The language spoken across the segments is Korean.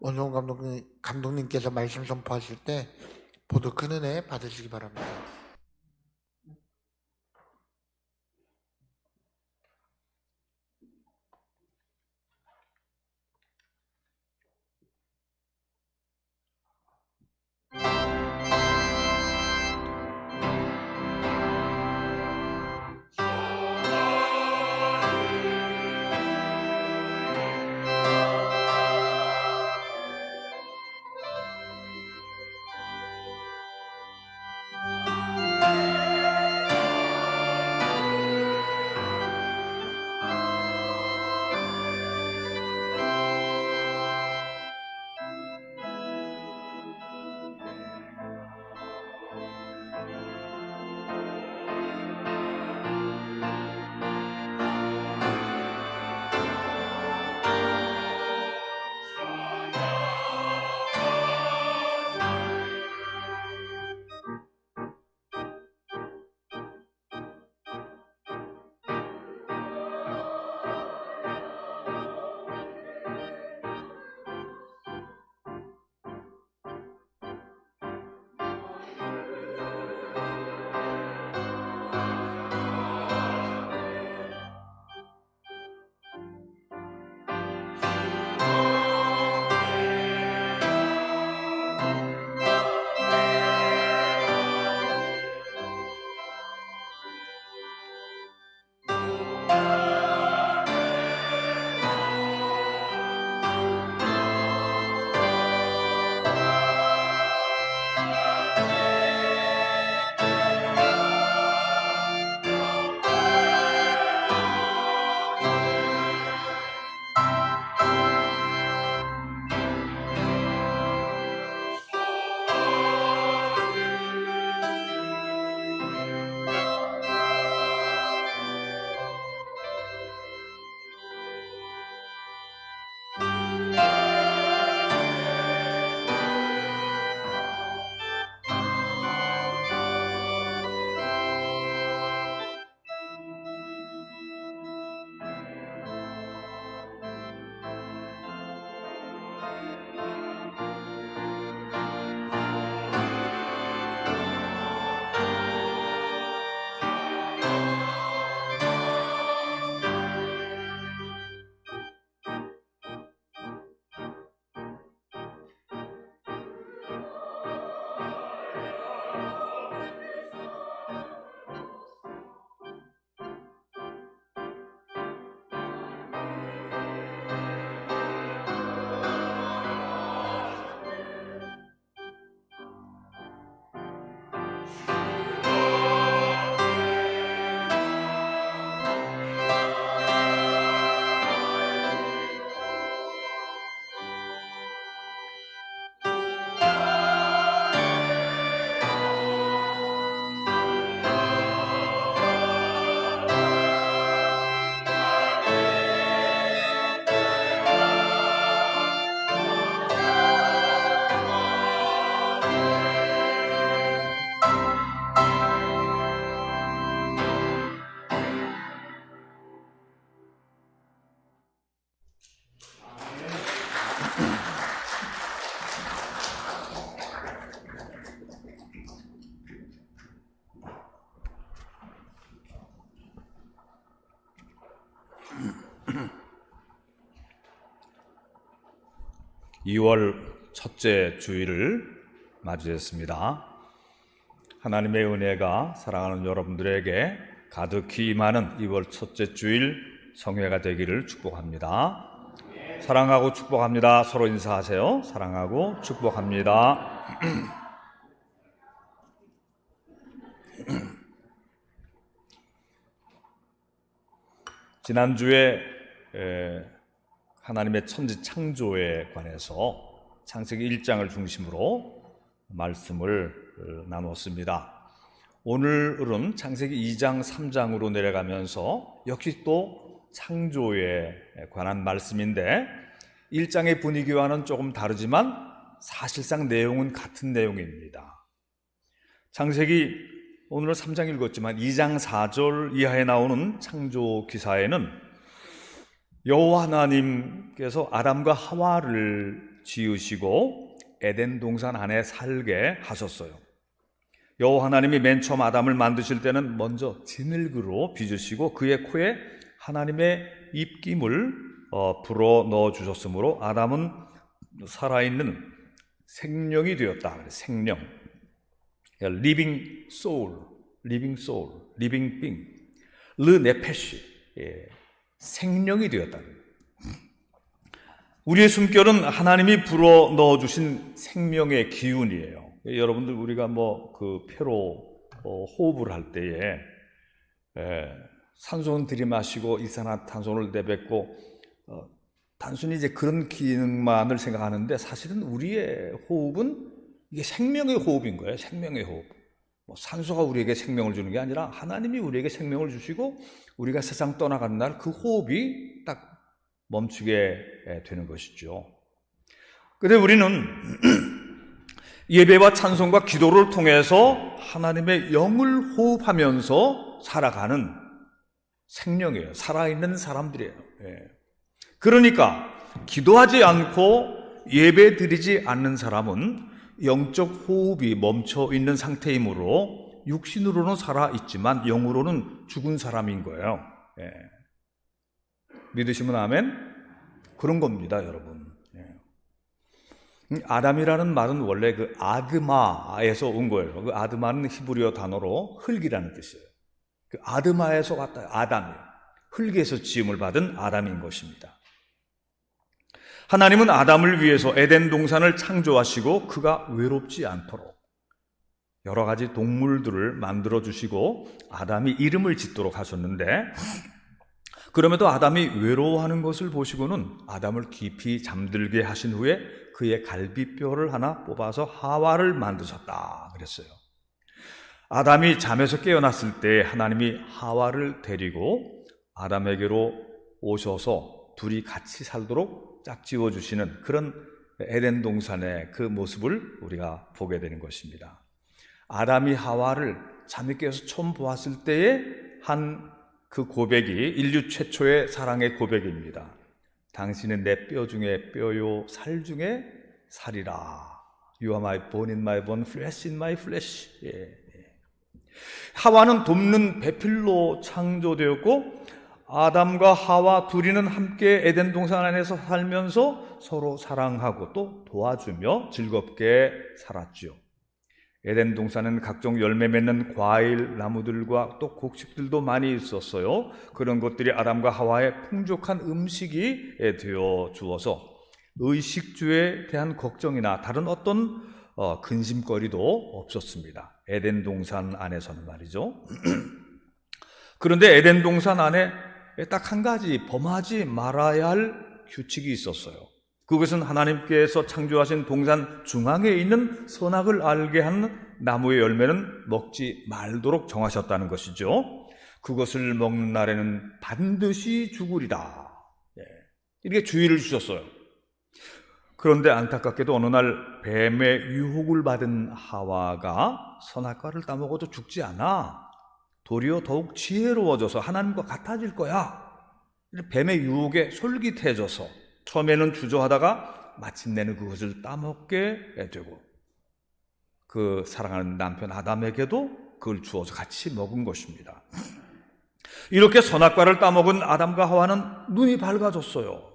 원종훈 감독님께서 말씀 선포하실 때 모두 큰 은혜 받으시기 바랍니다. (2월) 첫째 주일을 맞이했습니다. 하나님의 은혜가 사랑하는 여러분들에게 가득히 임하는 2월 첫째 주일 성회가 되기를 축복합니다. 사랑하고 축복합니다. 서로 인사하세요. 사랑하고 축복합니다. 지난주에 하나님의 천지 창조에 관해서 창세기 1장을 중심으로 말씀을 나눴습니다. 오늘은 창세기 2장, 3장으로 내려가면서 역시 또 창조에 관한 말씀인데 1장의 분위기와는 조금 다르지만 사실상 내용은 같은 내용입니다. 창세기 오늘은 3장 읽었지만 2장 4절 이하에 나오는 창조 기사에는 여호와 하나님께서 아담과 하와를 지으시고 에덴 동산 안에 살게 하셨어요. 여호와 하나님이 맨 처음 아담을 만드실 때는 먼저 진흙으로 빚으시고 그의 코에 하나님의 입김을 불어 넣어 주셨으므로 아담은 살아있는 생명이 되었다. 생명, living soul, living being, 르 네페시, 생명이 되었다. 우리의 숨결은 하나님이 불어 넣어 주신 생명의 기운이에요. 여러분들 우리가 그 폐로 호흡을 할 때에 산소는 들이마시고 이산화탄소를 내뱉고 단순히 이제 그런 기능만을 생각하는데 사실은 우리의 호흡은 이게 생명의 호흡인 거예요. 생명의 호흡. 산소가 우리에게 생명을 주는 게 아니라 하나님이 우리에게 생명을 주시고 우리가 세상 떠나간 날 그 호흡이 딱 멈추게 되는 것이죠. 그런데 우리는 예배와 찬송과 기도를 통해서 하나님의 영을 호흡하면서 살아가는 생명이에요. 살아있는 사람들이에요. 그러니까 기도하지 않고 예배 드리지 않는 사람은 영적 호흡이 멈춰 있는 상태이므로 육신으로는 살아있지만 영으로는 죽은 사람인 거예요. 믿으시면 아멘? 그런 겁니다, 여러분. 아담이라는 말은 원래 그 아드마에서 온 거예요. 그 아드마는 히브리어 단어로 흙이라는 뜻이에요. 그 아드마에서 왔다. 아담이 흙에서 지음을 받은 아담인 것입니다. 하나님은 아담을 위해서 에덴 동산을 창조하시고 그가 외롭지 않도록 여러 가지 동물들을 만들어 주시고 아담이 이름을 짓도록 하셨는데 그럼에도 아담이 외로워하는 것을 보시고는 아담을 깊이 잠들게 하신 후에 그의 갈비뼈를 하나 뽑아서 하와를 만드셨다 그랬어요. 아담이 잠에서 깨어났을 때 하나님이 하와를 데리고 아담에게로 오셔서 둘이 같이 살도록 짝지어 주시는 그런 에덴 동산의 그 모습을 우리가 보게 되는 것입니다. 아담이 하와를 잠이 깨어서 처음 보았을 때에 한 그 고백이 인류 최초의 사랑의 고백입니다. 당신은 내 뼈 중에 뼈요 살 중에 살이라. You are my bone in my bone, flesh in my flesh. 하와는 돕는 배필로 창조되었고 아담과 하와 둘이는 함께 에덴 동산 안에서 살면서 서로 사랑하고 또 도와주며 즐겁게 살았죠. 에덴 동산은 각종 열매 맺는 과일 나무들과 또 곡식들도 많이 있었어요. 그런 것들이 아담과 하와의 풍족한 음식이 되어 주어서 의식주에 대한 걱정이나 다른 어떤 근심거리도 없었습니다. 에덴 동산 안에서는 말이죠. 그런데 에덴 동산 안에 딱 한 가지 범하지 말아야 할 규칙이 있었어요. 그것은 하나님께서 창조하신 동산 중앙에 있는 선악을 알게 하는 나무의 열매는 먹지 말도록 정하셨다는 것이죠. 그것을 먹는 날에는 반드시 죽으리라. 이렇게 주의를 주셨어요. 그런데 안타깝게도 어느 날 뱀의 유혹을 받은 하와가 선악과를 따먹어도 죽지 않아. 도리어 더욱 지혜로워져서 하나님과 같아질 거야. 뱀의 유혹에 솔깃해져서 처음에는 주저하다가 마침내는 그것을 따먹게 되고 그 사랑하는 남편 아담에게도 그걸 주어서 같이 먹은 것입니다. 이렇게 선악과를 따먹은 아담과 하와는 눈이 밝아졌어요.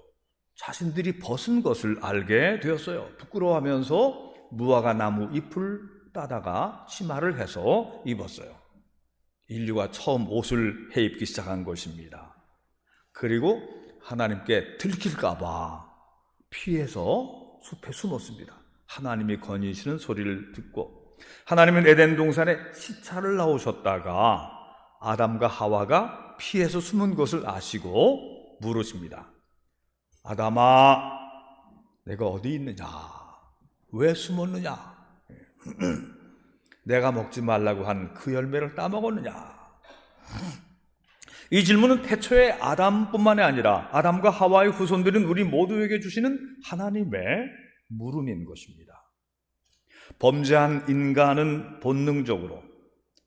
자신들이 벗은 것을 알게 되었어요. 부끄러워하면서 무화과 나무 잎을 따다가 치마를 해서 입었어요. 인류가 처음 옷을 해입기 시작한 것입니다. 그리고 하나님께 들킬까 봐 피해서 숲에 숨었습니다. 하나님이 거니시는 소리를 듣고 하나님은 에덴 동산에 시차를 나오셨다가 아담과 하와가 피해서 숨은 것을 아시고 물으십니다. 아담아, 내가 어디 있느냐? 왜 숨었느냐? 내가 먹지 말라고 한 그 열매를 따먹었느냐? 이 질문은 태초에 아담뿐만이 아니라 아담과 하와의 후손들은 우리 모두에게 주시는 하나님의 물음인 것입니다. 범죄한 인간은 본능적으로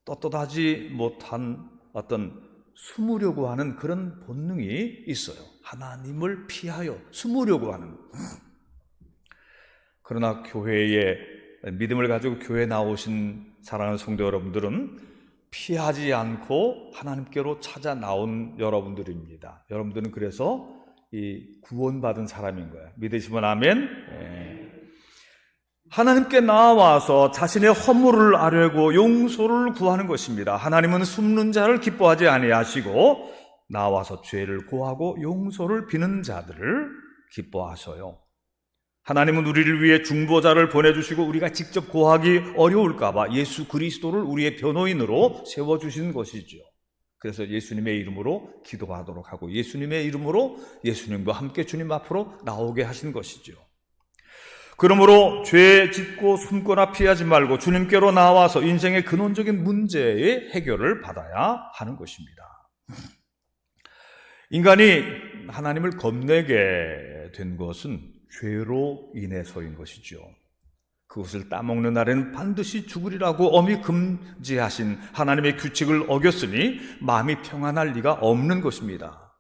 떳떳하지 못한 어떤 숨으려고 하는 그런 본능이 있어요. 하나님을 피하여 숨으려고 하는. 그러나 교회에 믿음을 가지고 교회에 나오신 사랑하는 성도 여러분들은 피하지 않고 하나님께로 찾아 나온 여러분들입니다. 여러분들은 그래서 이 구원받은 사람인 거예요. 믿으시면 아멘. 하나님께 나와서 자신의 허물을 아뢰고 용서를 구하는 것입니다. 하나님은 숨는 자를 기뻐하지 아니하시고 나와서 죄를 고하고 용서를 비는 자들을 기뻐하셔요. 하나님은 우리를 위해 중보자를 보내주시고 우리가 직접 고하기 어려울까 봐 예수 그리스도를 우리의 변호인으로 세워주신 것이죠. 그래서 예수님의 이름으로 기도하도록 하고 예수님의 이름으로 예수님과 함께 주님 앞으로 나오게 하신 것이죠. 그러므로 죄 짓고 숨거나 피하지 말고 주님께로 나와서 인생의 근원적인 문제의 해결을 받아야 하는 것입니다. 인간이 하나님을 겁내게 된 것은 죄로 인해서인 것이죠. 그것을 따먹는 날에는 반드시 죽으리라고 엄히 금지하신 하나님의 규칙을 어겼으니 마음이 평안할 리가 없는 것입니다.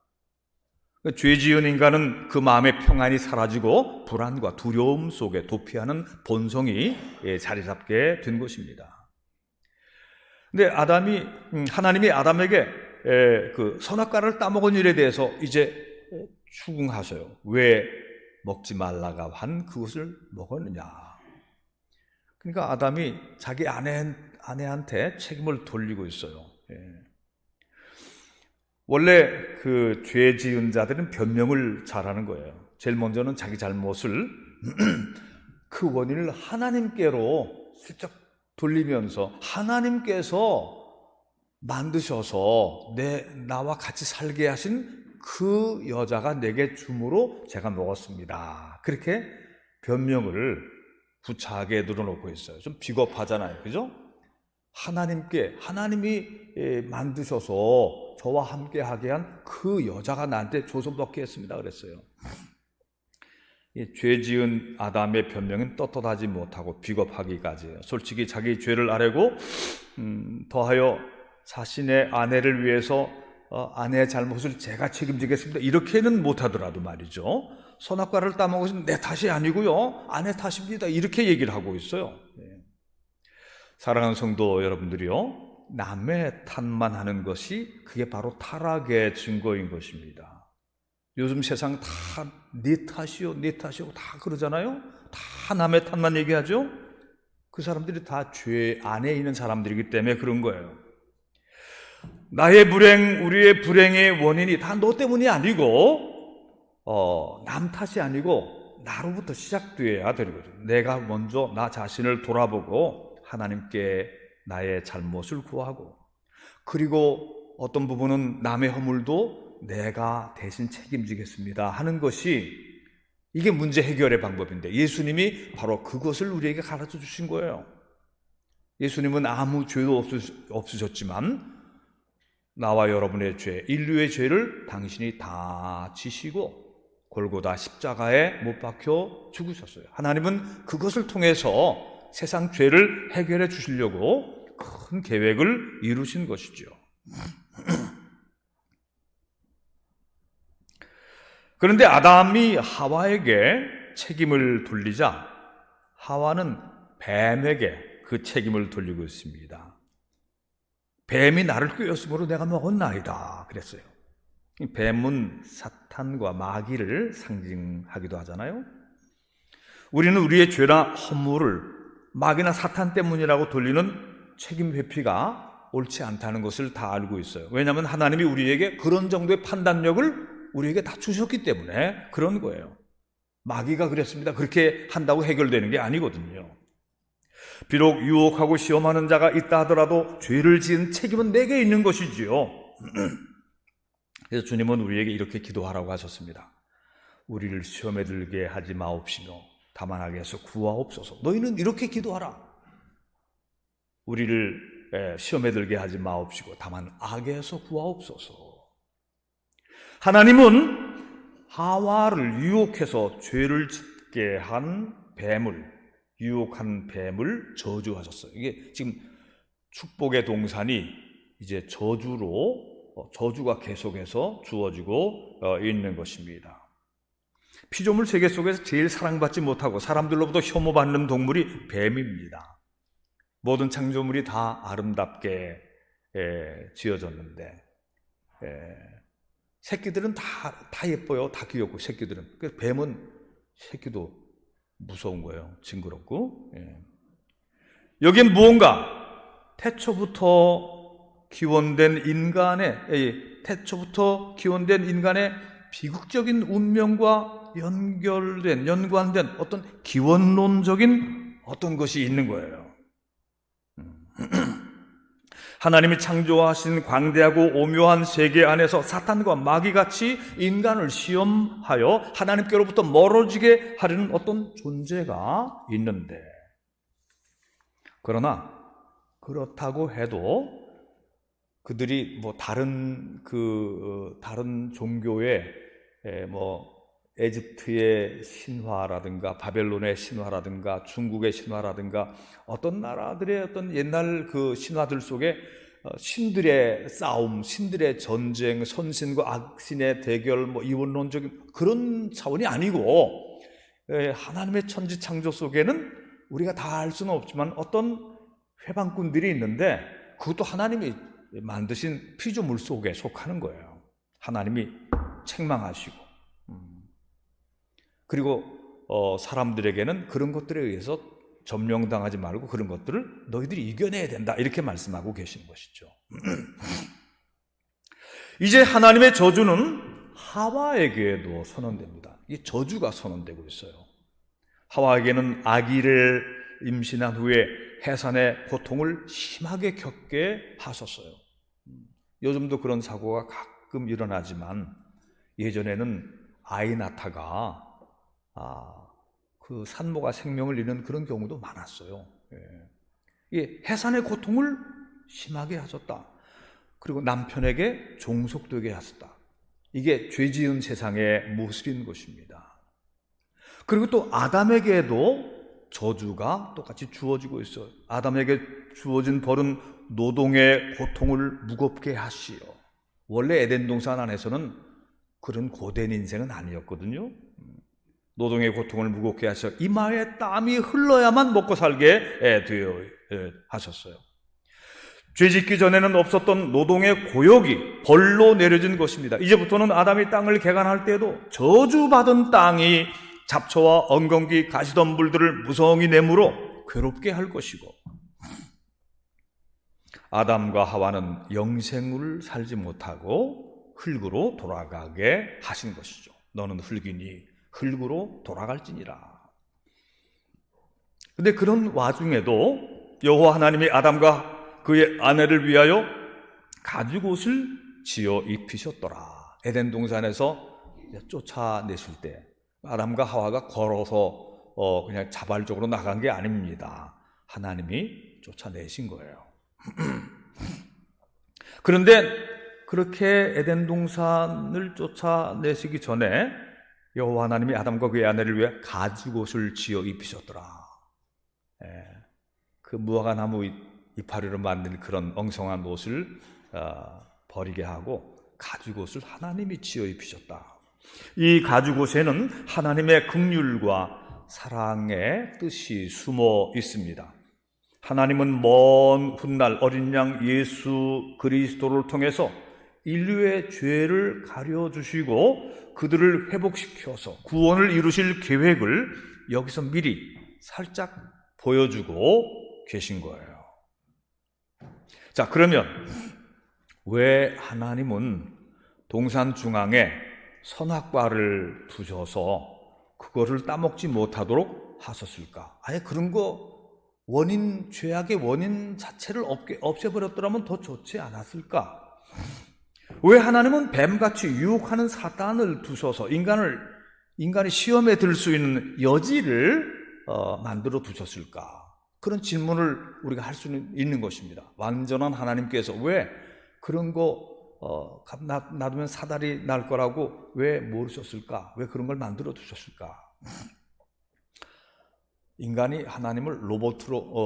죄 지은 인간은 그 마음의 평안이 사라지고 불안과 두려움 속에 도피하는 본성이 자리 잡게 된 것입니다. 근데 하나님이 아담에게 그 선악과를 따먹은 일에 대해서 이제 추궁하셔요. 왜 먹지 말라가 한 그것을 먹었느냐. 그러니까 아담이 자기 아내한테 책임을 돌리고 있어요. 원래 그 죄 지은 자들은 변명을 잘하는 거예요. 제일 먼저는 자기 잘못을 그 원인을 하나님께로 슬쩍 돌리면서 하나님께서 만드셔서 나와 같이 살게 하신 그 여자가 내게 줌으로 제가 먹었습니다. 그렇게 변명을 구차하게 늘어놓고 있어요. 좀 비겁하잖아요. 그죠? 하나님이 만드셔서 저와 함께 하게 한 그 여자가 나한테 줘서 먹게 했습니다. 그랬어요. 죄 지은 아담의 변명은 떳떳하지 못하고 비겁하기까지예요. 솔직히 자기 죄를 아뢰고 더하여 자신의 아내를 위해서 아내의 잘못을 제가 책임지겠습니다. 이렇게는 못하더라도 말이죠. 선악과를 따먹으신 내 탓이 아니고요. 아내 탓입니다. 이렇게 얘기를 하고 있어요. 사랑하는 성도 여러분들이요. 남의 탓만 하는 것이 그게 바로 타락의 증거인 것입니다. 요즘 세상 다 네 탓이요, 네 탓이요 다 그러잖아요. 다 남의 탓만 얘기하죠. 그 사람들이 다 죄 안에 있는 사람들이기 때문에 그런 거예요. 나의 불행, 우리의 불행의 원인이 다 너 때문이 아니고 남 탓이 아니고 나로부터 시작되어야 되는 거죠. 내가 먼저 나 자신을 돌아보고 하나님께 나의 잘못을 구하고 그리고 어떤 부분은 남의 허물도 내가 대신 책임지겠습니다 하는 것이 이게 문제 해결의 방법인데 예수님이 바로 그것을 우리에게 가르쳐 주신 거예요. 예수님은 아무 죄도 없으셨지만 나와 여러분의 죄, 인류의 죄를 당신이 다 지시고 골고다 십자가에 못 박혀 죽으셨어요. 하나님은 그것을 통해서 세상 죄를 해결해 주시려고 큰 계획을 이루신 것이죠. 그런데 아담이 하와에게 책임을 돌리자 하와는 뱀에게 그 책임을 돌리고 있습니다. 뱀이 나를 꿰었으므로 내가 먹었나이다 그랬어요. 뱀은 사탄과 마귀를 상징하기도 하잖아요. 우리는 우리의 죄나 허물을 마귀나 사탄 때문이라고 돌리는 책임 회피가 옳지 않다는 것을 다 알고 있어요. 왜냐하면 하나님이 우리에게 그런 정도의 판단력을 우리에게 다 주셨기 때문에 그런 거예요. 마귀가 그랬습니다. 그렇게 한다고 해결되는 게 아니거든요. 비록 유혹하고 시험하는 자가 있다 하더라도 죄를 지은 책임은 내게 있는 것이지요. 그래서 주님은 우리에게 이렇게 기도하라고 하셨습니다. 우리를 시험에 들게 하지 마옵시며 다만 악에서 구하옵소서. 너희는 이렇게 기도하라. 우리를 시험에 들게 하지 마옵시고 다만 악에서 구하옵소서. 하나님은 하와를 유혹해서 죄를 짓게 한 유혹한 뱀을 저주하셨어요. 이게 지금 축복의 동산이 이제 저주가 계속해서 주어지고 있는 것입니다. 피조물 세계 속에서 제일 사랑받지 못하고 사람들로부터 혐오받는 동물이 뱀입니다. 모든 창조물이 다 아름답게 지어졌는데 새끼들은 다 예뻐요. 다 귀엽고 새끼들은. 그래서 뱀은 새끼도 무서운 거예요. 징그럽고. 여긴 무언가 태초부터 기원된 인간의 비극적인 운명과 연관된 어떤 기원론적인 어떤 것이 있는 거예요. 하나님이 창조하신 광대하고 오묘한 세계 안에서 사탄과 마귀같이 인간을 시험하여 하나님께로부터 멀어지게 하려는 어떤 존재가 있는데, 그러나 그렇다고 해도 그들이 다른 종교의 에집트의 신화라든가 바벨론의 신화라든가 중국의 신화라든가 어떤 나라들의 어떤 옛날 그 신화들 속에 신들의 싸움, 신들의 전쟁, 선신과 악신의 대결, 이원론적인 그런 차원이 아니고, 하나님의 천지 창조 속에는 우리가 다 알 수는 없지만 어떤 회방꾼들이 있는데, 그것도 하나님이 만드신 피조물 속에 속하는 거예요. 하나님이 책망하시고, 그리고 사람들에게는 그런 것들에 의해서 점령당하지 말고 그런 것들을 너희들이 이겨내야 된다, 이렇게 말씀하고 계신 것이죠. 이제 하나님의 저주는 하와에게도 선언됩니다. 이 저주가 선언되고 있어요. 하와에게는 아기를 임신한 후에 해산의 고통을 심하게 겪게 하셨어요. 요즘도 그런 사고가 가끔 일어나지만 예전에는 아이 낳다가 그 산모가 생명을 잃는 그런 경우도 많았어요. 이 해산의 고통을 심하게 하셨다. 그리고 남편에게 종속되게 하셨다. 이게 죄 지은 세상의 모습인 것입니다. 그리고 또 아담에게도 저주가 똑같이 주어지고 있어요. 아담에게 주어진 벌은 노동의 고통을 무겁게 하시오. 원래 에덴 동산 안에서는 그런 고된 인생은 아니었거든요. 노동의 고통을 무겁게 하셔 이마에 땀이 흘러야만 먹고 살게 되어 하셨어요. 죄짓기 전에는 없었던 노동의 고역이 벌로 내려진 것입니다. 이제부터는 아담이 땅을 개간할 때에도 저주받은 땅이 잡초와 엉겅퀴 가시덤불들을 무성히 내물어 괴롭게 할 것이고, 아담과 하와는 영생을 살지 못하고 흙으로 돌아가게 하신 것이죠. 너는 흙이니 흙으로 돌아갈지니라. 근데 그런 와중에도 여호와 하나님이 아담과 그의 아내를 위하여 가죽옷을 지어 입히셨더라. 에덴 동산에서 쫓아내실 때 아담과 하와가 걸어서 그냥 자발적으로 나간 게 아닙니다. 하나님이 쫓아내신 거예요. 그런데 그렇게 에덴 동산을 쫓아내시기 전에 여호와 하나님이 아담과 그의 아내를 위해 가죽옷을 지어 입히셨더라. 그 무화과나무 이파리로 만든 그런 엉성한 옷을 버리게 하고 가죽옷을 하나님이 지어 입히셨다. 이 가죽옷에는 하나님의 긍휼과 사랑의 뜻이 숨어 있습니다. 하나님은 먼 훗날 어린 양 예수 그리스도를 통해서 인류의 죄를 가려주시고 그들을 회복시켜서 구원을 이루실 계획을 여기서 미리 살짝 보여주고 계신 거예요. 자, 그러면 왜 하나님은 동산 중앙에 선악과를 두셔서 그거를 따먹지 못하도록 하셨을까? 아예 그런 거 죄악의 원인 자체를 없애버렸더라면 더 좋지 않았을까? 왜 하나님은 뱀같이 유혹하는 사탄을 두셔서 인간이 시험에 들 수 있는 여지를 만들어 두셨을까? 그런 질문을 우리가 할 수는 있는 것입니다. 완전한 하나님께서 왜 그런 거 놔두면 사달이 날 거라고 왜 모르셨을까? 왜 그런 걸 만들어 두셨을까?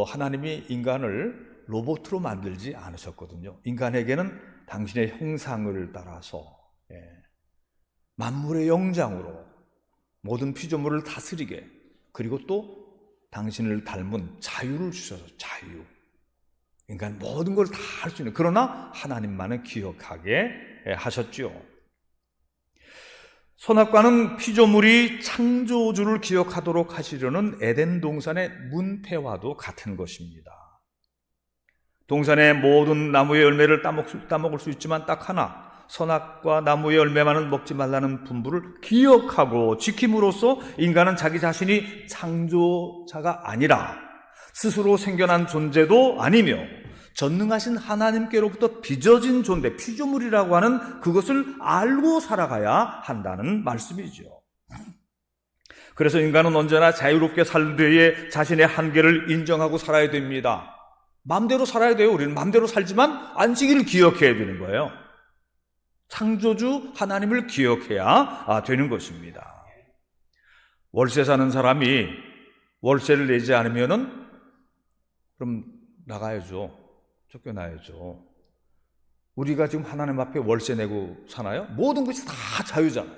하나님이 인간을 로봇으로 만들지 않으셨거든요. 인간에게는 당신의 형상을 따라서 만물의 영장으로 모든 피조물을 다스리게, 그리고 또 당신을 닮은 자유를 주셔서 자유. 인간 모든 걸 다 할 수 있는, 그러나 하나님만을 기억하게 하셨죠. 선악과는 피조물이 창조주를 기억하도록 하시려는 에덴 동산의 문패와도 같은 것입니다. 동산의 모든 나무의 열매를 따먹을 수 있지만 딱 하나, 선악과 나무의 열매만은 먹지 말라는 분부를 기억하고 지킴으로써 인간은 자기 자신이 창조자가 아니라 스스로 생겨난 존재도 아니며 전능하신 하나님께로부터 빚어진 존재, 피조물이라고 하는 그것을 알고 살아가야 한다는 말씀이죠. 그래서 인간은 언제나 자유롭게 살되 자신의 한계를 인정하고 살아야 됩니다. 마음대로 살아야 돼요. 우리는 마음대로 살지만 안식일을 기억해야 되는 거예요. 창조주 하나님을 기억해야 되는 것입니다. 월세 사는 사람이 월세를 내지 않으면은 그럼 나가야죠. 쫓겨나야죠. 우리가 지금 하나님 앞에 월세 내고 사나요? 모든 것이 다 자유잖아요.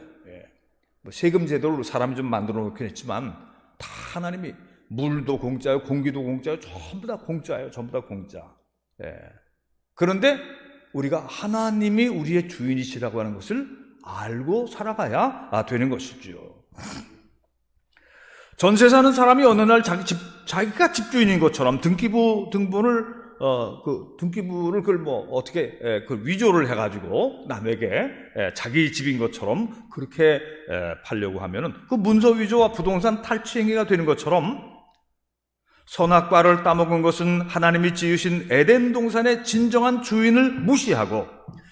뭐 세금 제도를 사람이 좀 만들어 놓긴 했지만 다 하나님이, 물도 공짜예요, 공기도 공짜예요, 전부 다 공짜예요. 전부 다 공짜. 그런데 우리가 하나님이 우리의 주인이시라고 하는 것을 알고 살아가야 되는 것이죠. 전세 사는 사람이 어느 날 자기가 집주인인 것처럼 등기부를 그걸 어떻게 그 위조를 해가지고 남에게 자기 집인 것처럼 그렇게 팔려고 하면은 그 문서 위조와 부동산 탈취 행위가 되는 것처럼 선악과를 따먹은 것은 하나님이 지으신 에덴 동산의 진정한 주인을 무시하고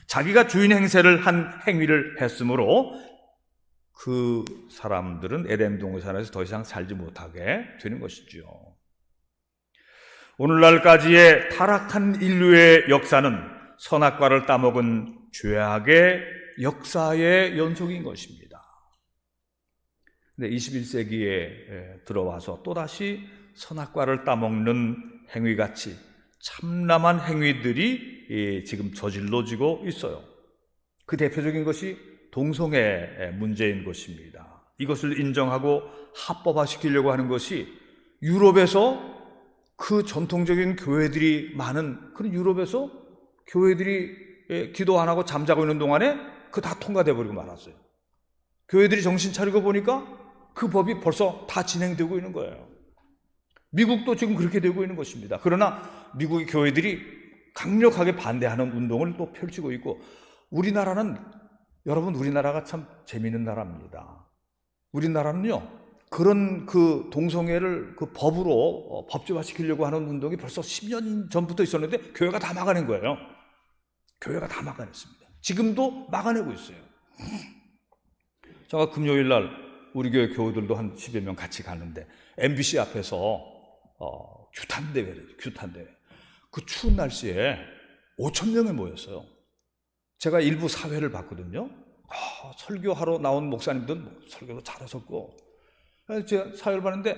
자기가 주인 행세를 한 행위를 했으므로 그 사람들은 에덴 동산에서 더 이상 살지 못하게 되는 것이죠. 오늘날까지의 타락한 인류의 역사는 선악과를 따먹은 죄악의 역사의 연속인 것입니다. 근데 21세기에 들어와서 또다시 선악과를 따먹는 행위같이 참남한 행위들이 지금 저질러지고 있어요. 그 대표적인 것이 동성애 문제인 것입니다. 이것을 인정하고 합법화시키려고 하는 것이 유럽에서 그 전통적인 교회들이 많은 그런 유럽에서 교회들이 기도 안 하고 잠자고 있는 동안에 그 다 통과돼 버리고 말았어요. 교회들이 정신 차리고 보니까 그 법이 벌써 다 진행되고 있는 거예요. 미국도 지금 그렇게 되고 있는 것입니다. 그러나 미국의 교회들이 강력하게 반대하는 운동을 또 펼치고 있고, 우리나라는, 여러분, 우리나라가 참 재미있는 나라입니다. 우리나라는요, 그런 그 동성애를 그 법으로 법제화시키려고 하는 운동이 벌써 10년 전부터 있었는데 교회가 다 막아낸 거예요. 교회가 다 막아냈습니다. 지금도 막아내고 있어요. 제가 금요일 날 우리 교회 교우들도 한 10여 명 같이 갔는데 MBC 앞에서 규탄대회래요. 규탄대회. 그 추운 날씨에 5천 명이 모였어요. 제가 일부 사회를 봤거든요. 설교하러 나온 목사님들은 설교도 잘하셨고, 제가 사회를 봤는데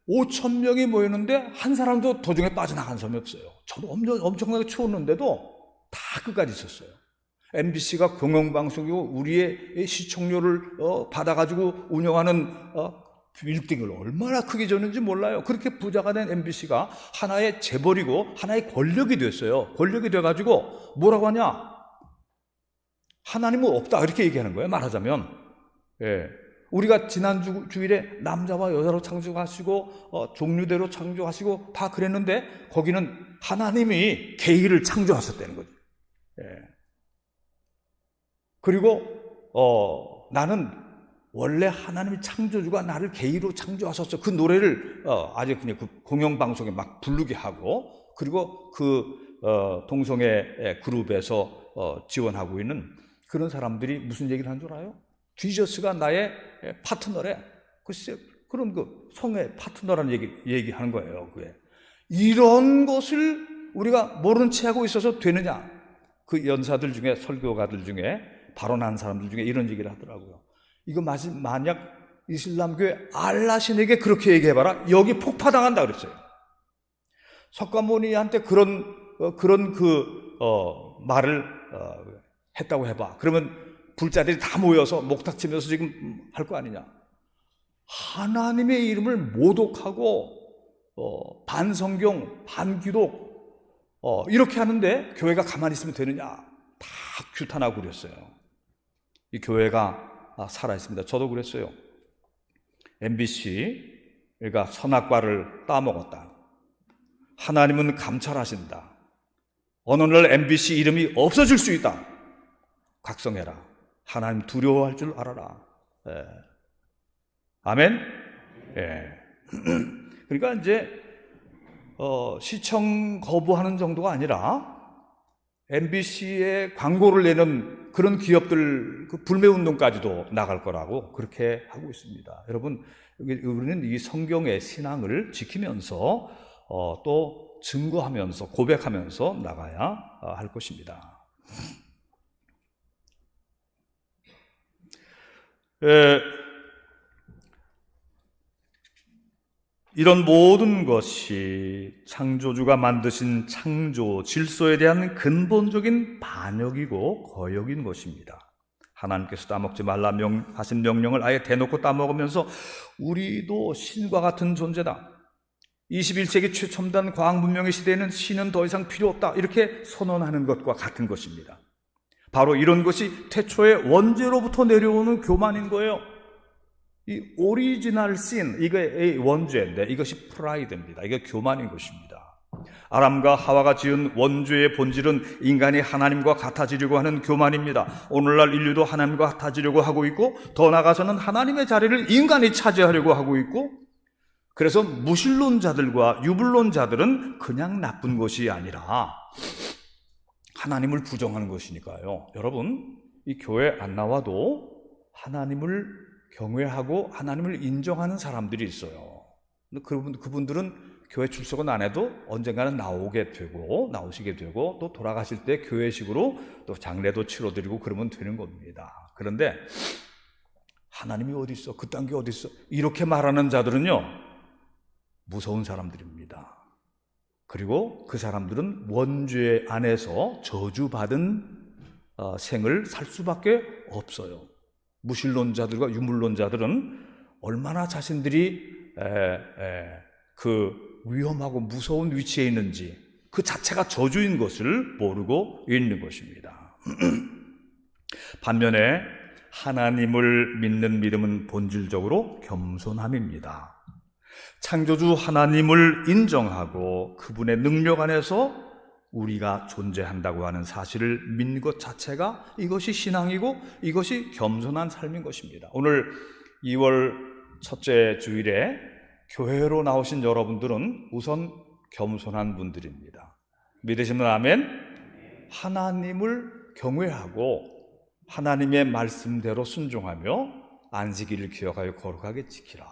5천 명이 모였는데 한 사람도 도중에 빠져나간 사람이 없어요. 저도 엄청나게 추웠는데도 다 끝까지 있었어요. MBC가 공영방송이고 우리의 시청료를 받아가지고 운영하는 빌딩을 얼마나 크게 줬는지 몰라요. 그렇게 부자가 된 MBC가 하나의 재벌이고 하나의 권력이 됐어요. 권력이 돼가지고 뭐라고 하냐? 하나님은 없다, 이렇게 얘기하는 거예요. 말하자면, 우리가 지난 주일에 남자와 여자로 창조하시고 종류대로 창조하시고 다 그랬는데 거기는 하나님이 개인을 창조하셨다는 거죠. 그리고 나는 원래 하나님의 창조주가 나를 개인으로 창조하셨어. 그 노래를 아주 그냥 그 공영방송에 막 부르게 하고, 그리고 그 동성애 그룹에서 지원하고 있는 그런 사람들이 무슨 얘기를 한 줄 알아요? 지저스가 나의 파트너래. 글쎄, 그런 그 성의 파트너라는 얘기하는 거예요. 그게. 이런 것을 우리가 모른 채 하고 있어서 되느냐? 그 연사들 중에, 설교가들 중에, 발언한 사람들 중에 이런 얘기를 하더라고요. 이거 만약 이슬람교회 알라신에게 그렇게 얘기해봐라, 여기 폭파당한다 그랬어요. 석가모니한테 그런 말을 했다고 해봐. 그러면 불자들이 다 모여서 목탁치면서 지금 할 거 아니냐. 하나님의 이름을 모독하고 반성경, 반기독 이렇게 하는데 교회가 가만히 있으면 되느냐? 다 규탄하고 그랬어요. 이 교회가 살아있습니다. 저도 그랬어요. MBC가 선악과를 따먹었다. 하나님은 감찰하신다. 어느 날 MBC 이름이 없어질 수 있다. 각성해라. 하나님 두려워할 줄 알아라. 예. 아멘? 예. 그러니까 이제 시청 거부하는 정도가 아니라 MBC에 광고를 내는 그런 기업들 그 불매운동까지도 나갈 거라고 그렇게 하고 있습니다. 여러분, 우리는 이 성경의 신앙을 지키면서 또 증거하면서 고백하면서 나가야 할 것입니다. 이런 모든 것이 창조주가 만드신 창조 질서에 대한 근본적인 반역이고 거역인 것입니다. 하나님께서 따먹지 말라 하신 명령을 아예 대놓고 따먹으면서 우리도 신과 같은 존재다. 21세기 최첨단 과학 문명의 시대에는 신은 더 이상 필요 없다. 이렇게 선언하는 것과 같은 것입니다. 바로 이런 것이 태초의 원죄로부터 내려오는 교만인 거예요. 이 오리지널 신, 이게 원죄인데 이것이 프라이드입니다. 이게 교만인 것입니다. 아담과 하와가 지은 원죄의 본질은 인간이 하나님과 같아지려고 하는 교만입니다. 오늘날 인류도 하나님과 같아지려고 하고 있고 더 나아가서는 하나님의 자리를 인간이 차지하려고 하고 있고, 그래서 무신론자들과 유불론자들은 그냥 나쁜 것이 아니라 하나님을 부정하는 것이니까요. 여러분, 이 교회 안 나와도 하나님을 경외하고 하나님을 인정하는 사람들이 있어요. 그분들은 교회 출석은 안 해도 언젠가는 나오시게 되고 또 돌아가실 때 교회식으로 또 장례도 치러드리고 그러면 되는 겁니다. 그런데 하나님이 어디 있어? 그딴 게 어디 있어? 이렇게 말하는 자들은요, 무서운 사람들입니다. 그리고 그 사람들은 원죄 안에서 저주받은 생을 살 수밖에 없어요. 무신론자들과 유물론자들은 얼마나 자신들이 그 위험하고 무서운 위치에 있는지 그 자체가 저주인 것을 모르고 있는 것입니다. 반면에 하나님을 믿는 믿음은 본질적으로 겸손함입니다. 창조주 하나님을 인정하고 그분의 능력 안에서 우리가 존재한다고 하는 사실을 믿는 것 자체가 이것이 신앙이고 이것이 겸손한 삶인 것입니다. 오늘 2월 첫째 주일에 교회로 나오신 여러분들은 우선 겸손한 분들입니다. 믿으시면 아멘? 하나님을 경외하고 하나님의 말씀대로 순종하며 안식일을 기억하여 거룩하게 지키라.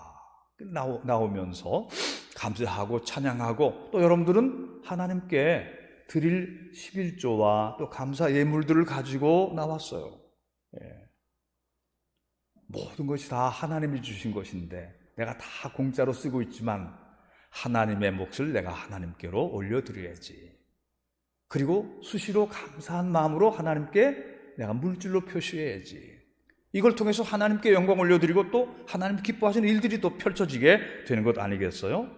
나오면서 감사하고 찬양하고, 또 여러분들은 하나님께 드릴 11조와 또 감사 예물들을 가지고 나왔어요. 모든 것이 다 하나님이 주신 것인데 내가 다 공짜로 쓰고 있지만 하나님의 몫을 내가 하나님께로 올려드려야지. 그리고 수시로 감사한 마음으로 하나님께 내가 물질로 표시해야지. 이걸 통해서 하나님께 영광 올려드리고 또 하나님 기뻐하시는 일들이 또 펼쳐지게 되는 것 아니겠어요?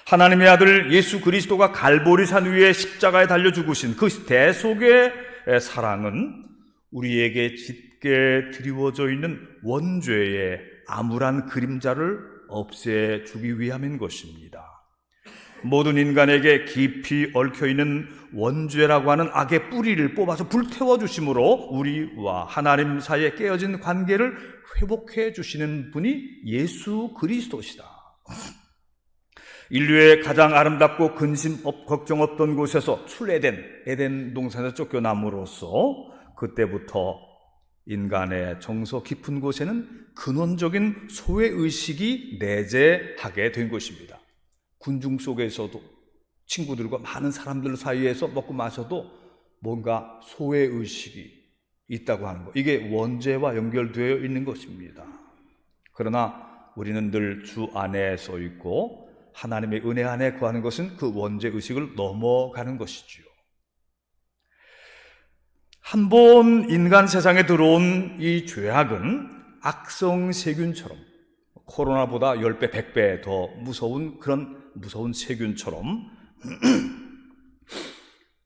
하나님의 아들 예수 그리스도가 갈보리산 위에 십자가에 달려 죽으신 그 대속의 사랑은 우리에게 짙게 드리워져 있는 원죄의 암울한 그림자를 없애주기 위함인 것입니다. 모든 인간에게 깊이 얽혀있는 원죄라고 하는 악의 뿌리를 뽑아서 불태워 주심으로 우리와 하나님 사이에 깨어진 관계를 회복해 주시는 분이 예수 그리스도시다. 인류의 가장 아름답고 근심 걱정 없던 곳에서 출애된 에덴 동산에서 쫓겨남으로써 그때부터 인간의 정서 깊은 곳에는 근원적인 소외의식이 내재하게 된 것입니다. 군중 속에서도 친구들과 많은 사람들 사이에서 먹고 마셔도 뭔가 소외의식이 있다고 하는 것, 이게 원죄와 연결되어 있는 것입니다. 그러나 우리는 늘 주 안에 서 있고 하나님의 은혜 안에 거하는 것은 그 원죄의식을 넘어가는 것이지요. 한 번 인간 세상에 들어온 이 죄악은 악성 세균처럼, 코로나보다 10배, 100배 더 무서운 그런 무서운 세균처럼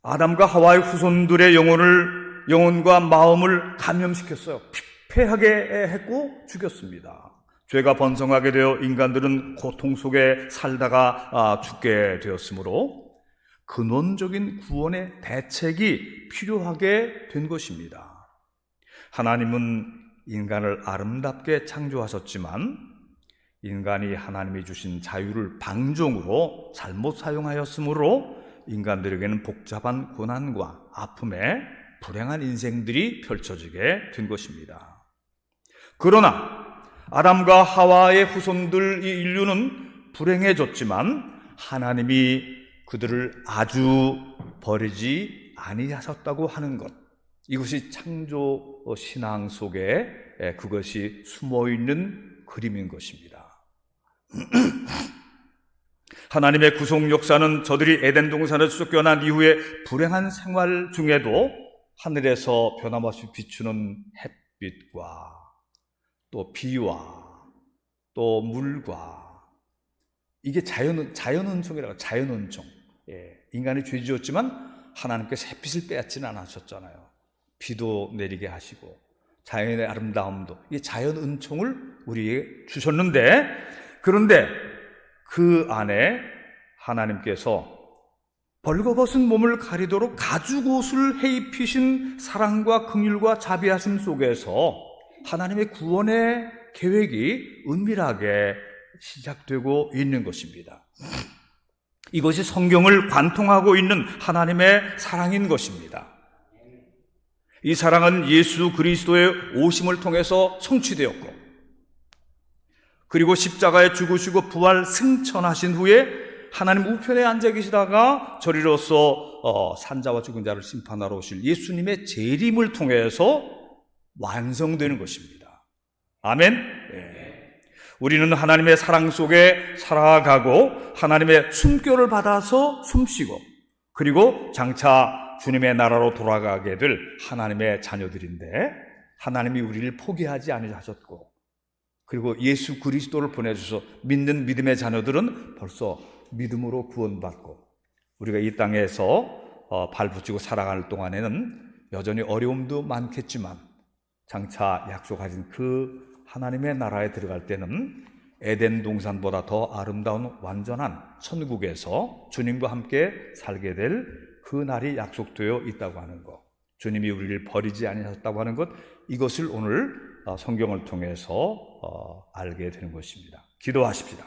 아담과 하와의 후손들의 영혼과 마음을 감염시켰어요. 피폐하게 했고 죽였습니다. 죄가 번성하게 되어 인간들은 고통 속에 살다가 죽게 되었으므로 근원적인 구원의 대책이 필요하게 된 것입니다. 하나님은 인간을 아름답게 창조하셨지만 인간이 하나님이 주신 자유를 방종으로 잘못 사용하였으므로 인간들에게는 복잡한 고난과 아픔에 불행한 인생들이 펼쳐지게 된 것입니다. 그러나 아담과 하와의 후손들 이 인류는 불행해졌지만 하나님이 그들을 아주 버리지 아니하셨다고 하는 것, 이것이 창조 신앙 속에 그것이 숨어있는 그림인 것입니다. 하나님의 구속 역사는 저들이 에덴 동산에서 쫓겨난 이후에 불행한 생활 중에도 하늘에서 변함없이 비추는 햇빛과 또 비와 또 물과, 이게 자연은총이라고, 자연은총. 인간이 죄 지었지만 하나님께서 햇빛을 빼앗지는 않으셨잖아요. 비도 내리게 하시고 자연의 아름다움도, 이게 자연은총을 우리에게 주셨는데, 그런데 그 안에 하나님께서 벌거벗은 몸을 가리도록 가죽옷을 해입히신 사랑과 긍휼과 자비하심 속에서 하나님의 구원의 계획이 은밀하게 시작되고 있는 것입니다. 이것이 성경을 관통하고 있는 하나님의 사랑인 것입니다. 이 사랑은 예수 그리스도의 오심을 통해서 성취되었고, 그리고 십자가에 죽으시고 부활 승천하신 후에 하나님 우편에 앉아 계시다가 저리로서 산자와 죽은 자를 심판하러 오실 예수님의 재림을 통해서 완성되는 것입니다. 아멘. 우리는 하나님의 사랑 속에 살아가고 하나님의 숨결을 받아서 숨쉬고, 그리고 장차 주님의 나라로 돌아가게 될 하나님의 자녀들인데, 하나님이 우리를 포기하지 아니하셨고, 그리고 예수 그리스도를 보내주셔서 믿는 믿음의 자녀들은 벌써 믿음으로 구원받고, 우리가 이 땅에서 발붙이고 살아갈 동안에는 여전히 어려움도 많겠지만 장차 약속하신 그 하나님의 나라에 들어갈 때는 에덴 동산보다 더 아름다운 완전한 천국에서 주님과 함께 살게 될 그 날이 약속되어 있다고 하는 것, 주님이 우리를 버리지 아니하셨다고 하는 것, 이것을 오늘 성경을 통해서 알게 되는 것입니다. 기도하십시다.